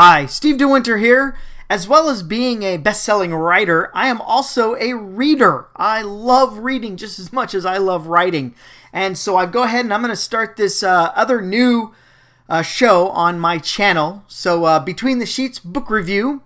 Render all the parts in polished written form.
Hi, Steve DeWinter here. As well as being a best-selling writer, I am also a reader. I love reading just as much as I love writing. And so I go ahead and I'm going to start this other new show on my channel. So Between the Sheets book review.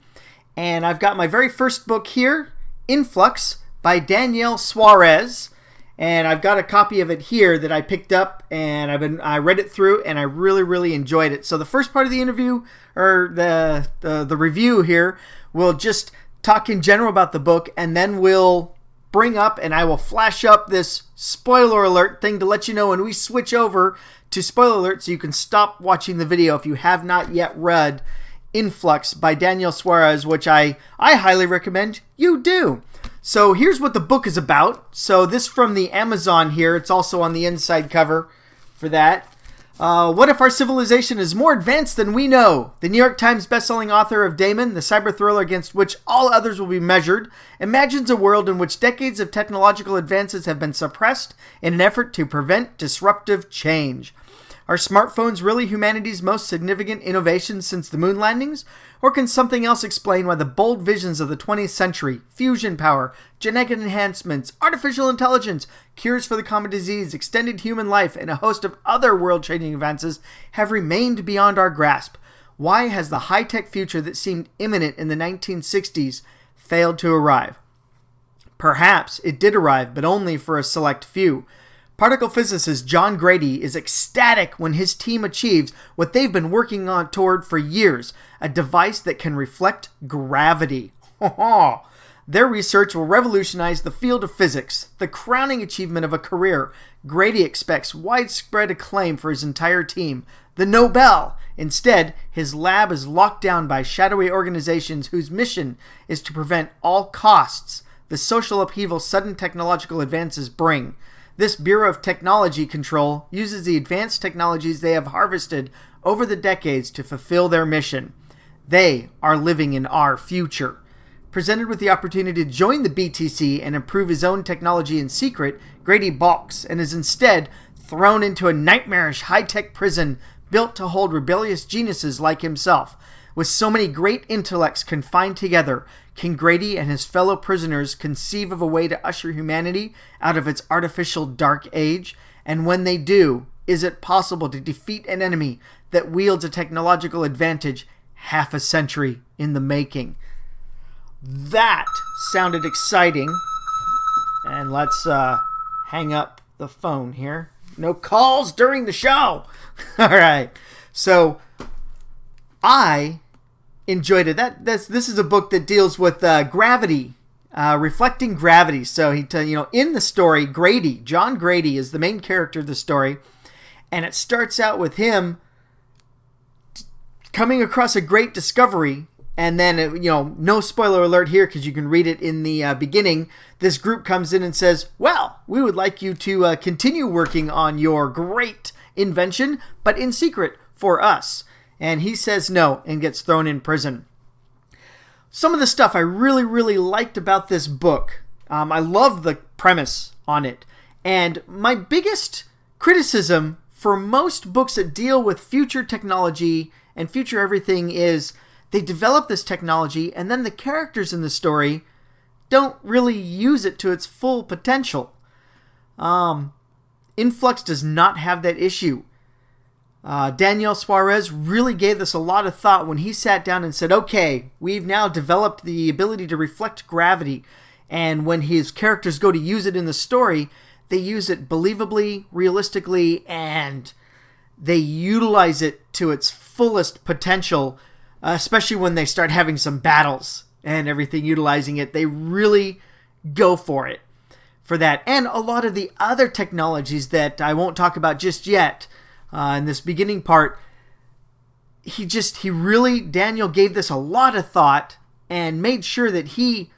And I've got my very first book here, Influx by Danielle Suarez. And I've got a copy of it here that I picked up, and I read it through, and I really enjoyed it. So the first part of the interview, or the review here, we'll just talk in general about the book, and then we'll bring up, and I will flash up this spoiler alert thing to let you know when we switch over to spoiler alert, so you can stop watching the video if you have not yet read Influx by Danielle Suarez, which I highly recommend you do. So here's what the book is about. So this from the Amazon here. It's also on the inside cover for that. What if our civilization is more advanced than we know? The New York Times bestselling author of Daemon, the cyber thriller against which all others will be measured, imagines a world in which decades of technological advances have been suppressed in an effort to prevent disruptive change. Are smartphones really humanity's most significant innovation since the moon landings? Or can something else explain why the bold visions of the 20th century, fusion power, genetic enhancements, artificial intelligence, cures for the common disease, extended human life, and a host of other world-changing advances have remained beyond our grasp? Why has the high-tech future that seemed imminent in the 1960s failed to arrive? Perhaps it did arrive, but only for a select few. Particle physicist John Grady is ecstatic when his team achieves what they've been working on toward for years, a device that can reflect gravity. Their research will revolutionize the field of physics, the crowning achievement of a career. Grady expects widespread acclaim for his entire team, the Nobel. Instead, his lab is locked down by shadowy organizations whose mission is to prevent all costs the social upheaval sudden technological advances bring. This Bureau of Technology Control uses the advanced technologies they have harvested over the decades to fulfill their mission. They are living in our future. Presented with the opportunity to join the BTC and improve his own technology in secret, Grady balks and is instead thrown into a nightmarish high-tech prison built to hold rebellious geniuses like himself. With so many great intellects confined together, can Grady and his fellow prisoners conceive of a way to usher humanity out of its artificial dark age? And when they do, is it possible to defeat an enemy that wields a technological advantage half a century in the making? That sounded exciting. And let's hang up the phone here. No calls during the show. All right. So I enjoyed it. This is a book that deals with gravity, reflecting gravity. So in the story, John Grady is the main character of the story, and it starts out with him coming across a great discovery, and then no spoiler alert here because you can read it in the beginning. This group comes in and says, "Well, we would like you to continue working on your great invention, but in secret for us." And he says no and gets thrown in prison. Some of the stuff I really liked about this book. I love the premise on it. And my biggest criticism for most books that deal with future technology and future everything is they develop this technology and then the characters in the story don't really use it to its full potential. Influx does not have that issue. Danielle Suarez really gave this a lot of thought when he sat down and said, okay, we've now developed the ability to reflect gravity. And when his characters go to use it in the story, they use it believably, realistically, and they utilize it to its fullest potential, especially when they start having some battles and everything utilizing it. They really go for it for that. And a lot of the other technologies that I won't talk about just yet, in this beginning part, Daniel gave this a lot of thought and made sure that he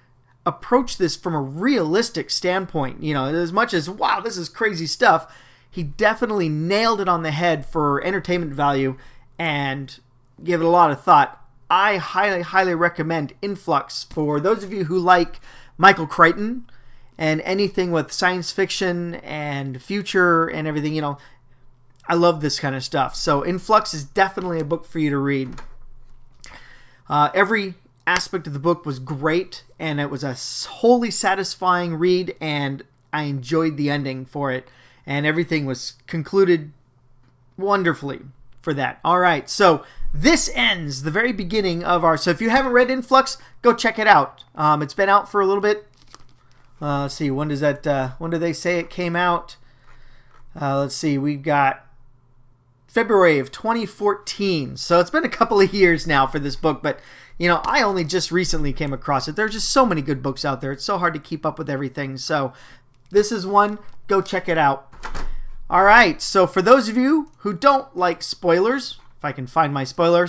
approached this from a realistic standpoint. As much as, wow, this is crazy stuff, he definitely nailed it on the head for entertainment value and gave it a lot of thought. I highly recommend Influx for those of you who like Michael Crichton and anything with science fiction and future and everything. I love this kind of stuff. So Influx is definitely a book for you to read. Every aspect of the book was great, and it was a wholly satisfying read, and I enjoyed the ending for it, and everything was concluded wonderfully for that. All right, so this ends the very beginning of our... So if you haven't read Influx, go check it out. It's been out for a little bit. Let's see, when does that... when do they say it came out? Let's see, we got February of 2014. So it's been a couple of years now for this book, but you know, I only just recently came across it. There's just so many good books out there. It's so hard to keep up with everything. So this is one. Go check it out. All right. So for those of you who don't like spoilers, if I can find my spoiler,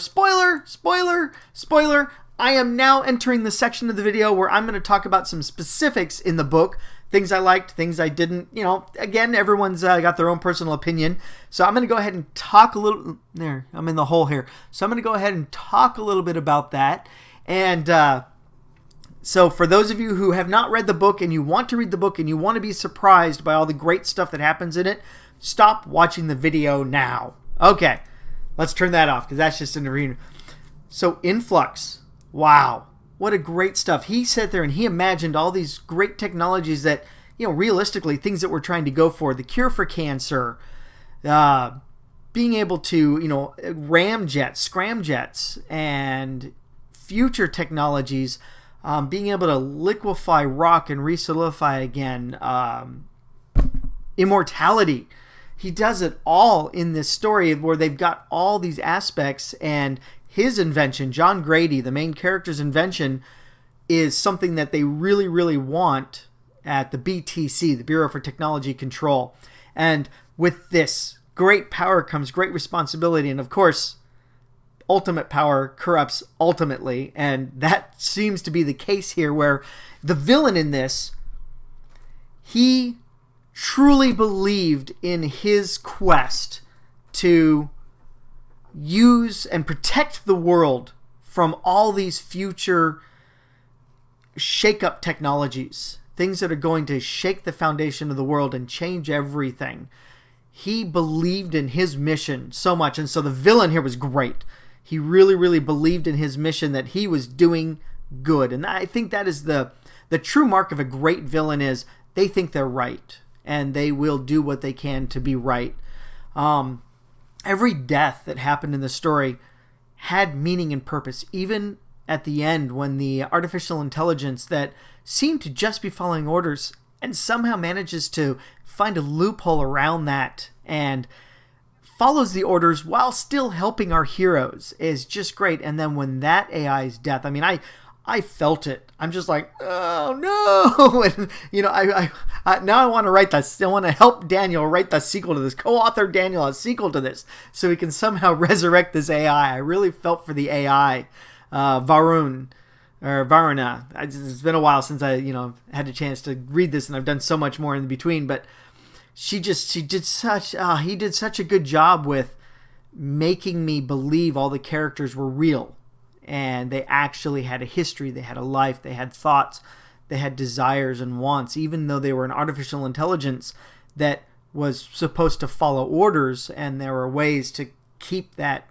I am now entering the section of the video where I'm going to talk about some specifics in the book. Things I liked, things I didn't. You know, again, everyone's got their own personal opinion. So I'm going to go ahead and talk a little... There, I'm in the hole here. So I'm going to go ahead and talk a little bit about that. And so for those of you who have not read the book and you want to read the book and you want to be surprised by all the great stuff that happens in it, stop watching the video now. Okay, let's turn that off because that's just an arena. So Influx, wow. What a great stuff. He sat there and he imagined all these great technologies that, you know, realistically, things that we're trying to go for. The cure for cancer, being able to, you know, ramjets, scramjets, and future technologies, being able to liquefy rock and resolidify again, immortality. He does it all in this story where they've got all these aspects, and his invention, John Grady, the main character's invention, is something that they really, really want at the BTC, the Bureau for Technology Control. And with this great power comes great responsibility. And of course, ultimate power corrupts ultimately. And that seems to be the case here, where the villain in this, he truly believed in his quest to use and protect the world from all these future shake-up technologies, things that are going to shake the foundation of the world and change everything. He believed in his mission so much, and so the villain here was great. He really, really believed in his mission, that he was doing good. And I think that is the true mark of a great villain, is they think they're right, and they will do what they can to be right. Every death that happened in the story had meaning and purpose, even at the end when the artificial intelligence that seemed to just be following orders and somehow manages to find a loophole around that and follows the orders while still helping our heroes is just great. And then when that AI's death, I mean, I felt it. I'm just like, oh no! And you know, I now I want to write this. I want to help Daniel write the sequel to this. Co-author Daniel a sequel to this, so we can somehow resurrect this AI. I really felt for the AI, Varuna. It's been a while since I had a chance to read this, and I've done so much more in between. But he did such a good job with making me believe all the characters were real. And they actually had a history, they had a life, they had thoughts, they had desires and wants, even though they were an artificial intelligence that was supposed to follow orders, and there were ways to keep that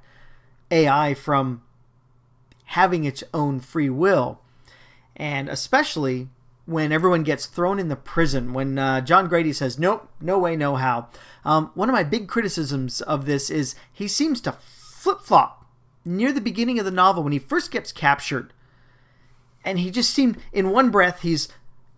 AI from having its own free will. And especially when everyone gets thrown in the prison, when John Grady says, nope, no way, no how. One of my big criticisms of this is he seems to flip-flop near the beginning of the novel when he first gets captured. And he just seemed, in one breath, he's,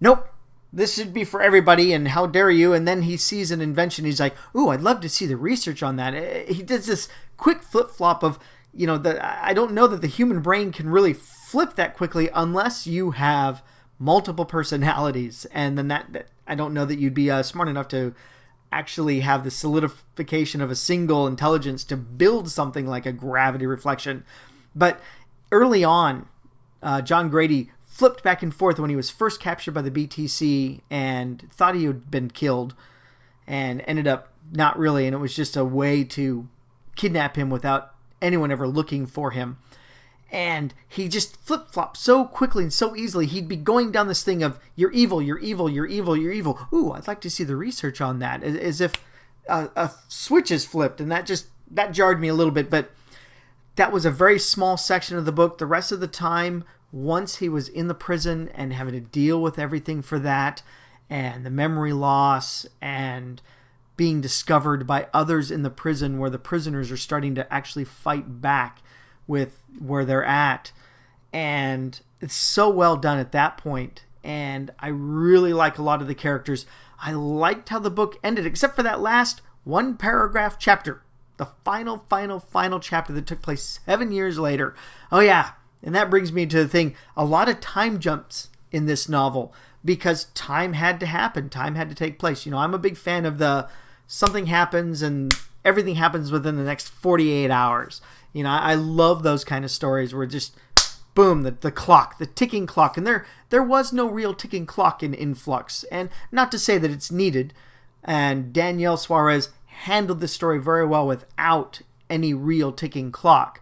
nope, this should be for everybody, and how dare you. And then he sees an invention. He's like, ooh, I'd love to see the research on that. He does this quick flip-flop of, I don't know that the human brain can really flip that quickly unless you have multiple personalities. And then that I don't know that you'd be smart enough to actually have the solidification of a single intelligence to build something like a gravity reflection. But early on, John Grady flipped back and forth when he was first captured by the BTC and thought he had been killed, and ended up not really, and it was just a way to kidnap him without anyone ever looking for him. And he just flip-flopped so quickly and so easily. He'd be going down this thing of, you're evil, you're evil, you're evil, you're evil. Ooh, I'd like to see the research on that. As if a switch is flipped. And that jarred me a little bit. But that was a very small section of the book. The rest of the time, once he was in the prison and having to deal with everything for that, and the memory loss, and being discovered by others in the prison, where the prisoners are starting to actually fight back with where they're at. And it's so well done at that point. And I really like a lot of the characters. I liked how the book ended, except for that last one paragraph chapter. The final chapter that took place 7 years later. Oh yeah, and that brings me to the thing. A lot of time jumps in this novel because time had to happen. Time had to take place. You know, I'm a big fan of the something happens and everything happens within the next 48 hours. You know, I love those kind of stories where just boom, the clock, the ticking clock. And there was no real ticking clock in Influx. And not to say that it's needed. And Danielle Suarez handled the story very well without any real ticking clock.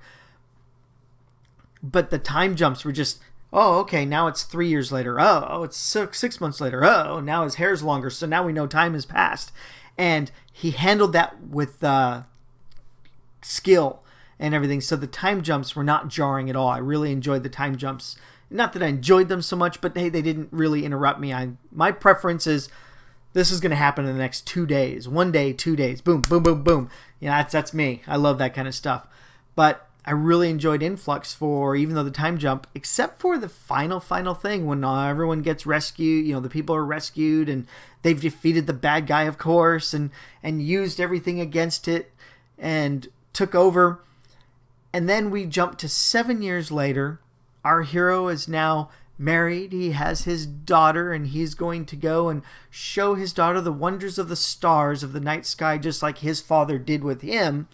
But the time jumps were just, oh, okay, now it's 3 years later. Oh, it's 6 months later. Oh, now his hair's longer, so now we know time has passed. And he handled that with skill and everything. So the time jumps were not jarring at all. I really enjoyed the time jumps. Not that I enjoyed them so much, but hey, they didn't really interrupt me. My preference is this is going to happen in the next 2 days. 1 day, 2 days. Boom, boom, boom, boom. You know, that's me. I love that kind of stuff. But I really enjoyed Influx for, even though the time jump, except for the final thing when everyone gets rescued, you know, the people are rescued and they've defeated the bad guy, of course, and used everything against it and took over. And then we jump to 7 years later. Our hero is now married. He has his daughter, and he's going to go and show his daughter the wonders of the stars of the night sky, just like his father did with him.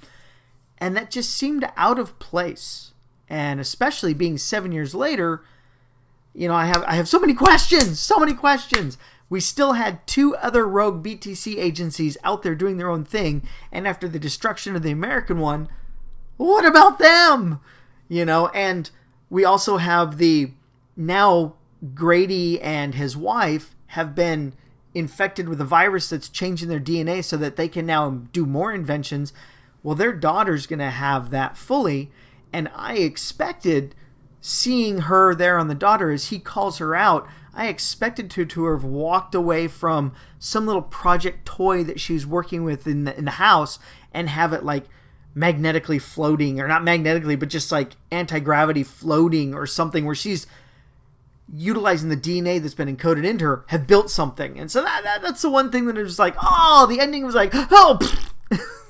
And that just seemed out of place. And especially being 7 years later, you know, I have so many questions. We still had 2 other rogue BTC agencies out there doing their own thing. And after the destruction of the American one, what about them? You know, and we also have now Grady and his wife have been infected with a virus that's changing their DNA so that they can now do more inventions. Well, their daughter's going to have that fully, and I expected, seeing her there on the daughter as he calls her out, I expected to have walked away from some little project toy that she was working with in the house and have it like magnetically floating, or not magnetically, but just like anti-gravity floating or something, where she's utilizing the DNA that's been encoded into her, have built something. And so that's the one thing that it was like, oh, the ending was like, oh,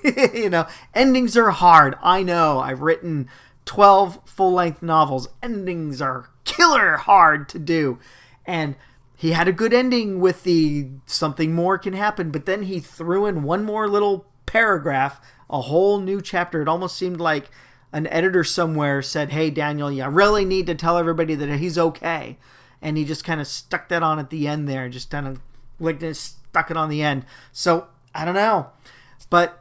you know, endings are hard. I know. I've written 12 full-length novels. Endings are killer hard to do. And he had a good ending with the something more can happen, but then he threw in one more little paragraph, a whole new chapter. It almost seemed like an editor somewhere said, hey, Daniel, you really need to tell everybody that he's okay. And he just kind of stuck that on at the end there, just kind of like stuck it on the end. So, I don't know. But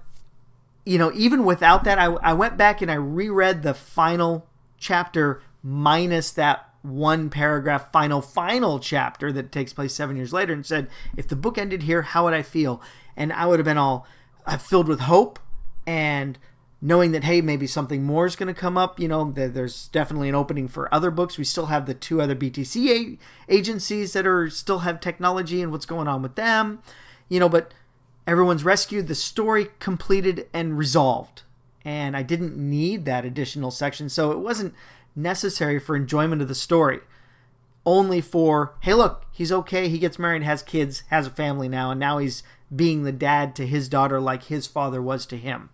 you know, even without that, I went back and I reread the final chapter minus that one paragraph final chapter that takes place 7 years later, and said, if the book ended here, how would I feel? And I would have been all filled with hope and knowing that, hey, maybe something more is going to come up. You know, there's definitely an opening for other books. We still have the 2 other BTC agencies that still have technology and what's going on with them. You know, but everyone's rescued, the story completed and resolved. And I didn't need that additional section, so it wasn't necessary for enjoyment of the story. Only for, hey, look, he's okay, he gets married, has kids, has a family now, and now he's being the dad to his daughter like his father was to him.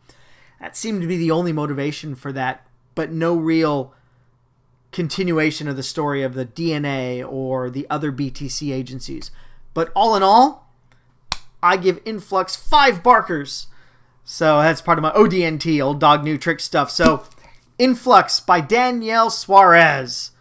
That seemed to be the only motivation for that, but no real continuation of the story of the DNA or the other BTC agencies. But all in all, I give Influx 5 barkers. So that's part of my ODNT, old dog new trick stuff. So Influx by Danielle Suarez.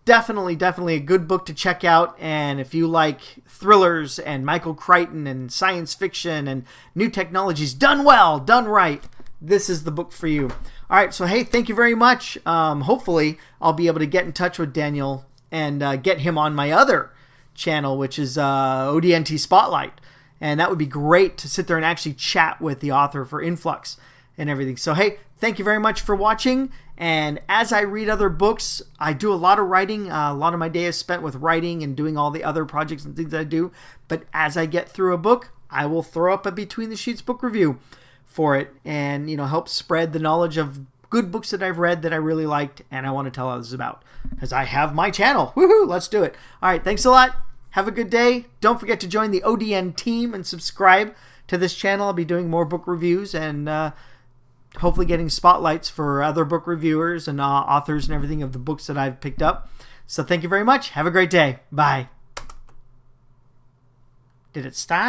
Definitely a good book to check out. And if you like thrillers and Michael Crichton and science fiction and new technologies done well, done right, this is the book for you. All right, so hey, thank you very much. Hopefully I'll be able to get in touch with Daniel and get him on my other channel, which is ODNT Spotlight. And that would be great to sit there and actually chat with the author for Influx and everything. So, hey, thank you very much for watching. And as I read other books, I do a lot of writing. A lot of my day is spent with writing and doing all the other projects and things that I do. But as I get through a book, I will throw up a Between the Sheets book review for it, and help spread the knowledge of good books that I've read that I really liked and I want to tell others about, because I have my channel. Woohoo! Let's do it. All right, thanks a lot. Have a good day. Don't forget to join the ODN team and subscribe to this channel. I'll be doing more book reviews and hopefully getting spotlights for other book reviewers and authors and everything of the books that I've picked up. So thank you very much. Have a great day. Bye. Did it stop?